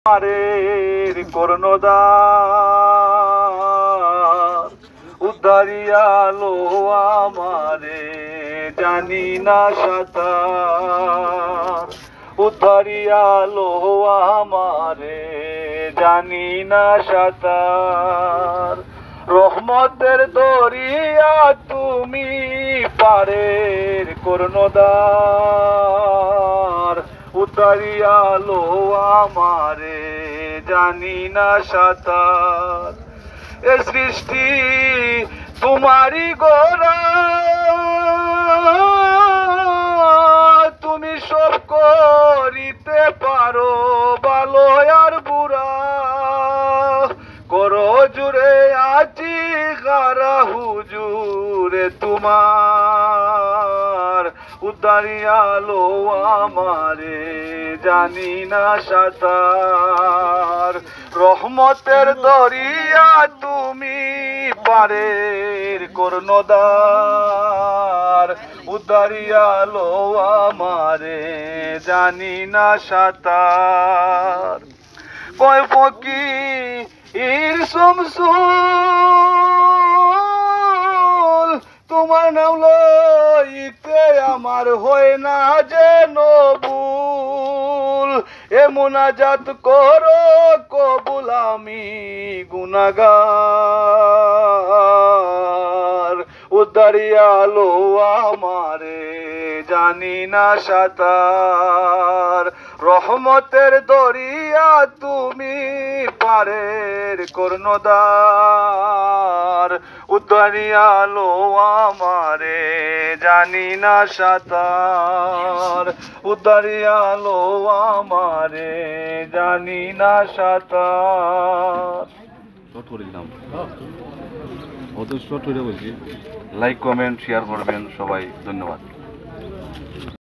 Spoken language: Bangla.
আমারের কর্ণধার উদ্ধারিয়ালো আমারে জানি না সাঁতার উদ্ধারিয়ালো আমারে জানি না সাঁতার রহমতের দরিয়া তুমি পারের কর্ণধার উদ্ধারিয়ালো আমারে জানি না সাঁতার এ সৃষ্টি তোমারই গোরা তুমি সব করিতে পারো ভালো আর বুড়া করো জুড়ে আছি গারা হুজুরে তোমার উদ্ধারিয়ালো আমারে জানি না সাঁতার রহমতের দরিয়া তুমি পারের কর্ণধার উদ্ধারিয়ালো আমারে জানি না সাঁতার কয় ফকির শামসুল তোমার নাম লইতে আমার হয় না যেন ভুল এ মুনাজাত করো কবুল আমি গুনাহগার উদ্ধারিয়ালো আমারে জানি না সাঁতার রহমতের দরিয়া তুমি পারের কর্ণধার উদ্ধারিয়ালো আমারে জানি না সাঁতার উদ্ধারিয়ালো আমারে জানি না সাঁতার শর্ট করে দিলাম অত শর্ট করে বলছি লাইক কমেন্ট শেয়ার করবেন সবাই ধন্যবাদ।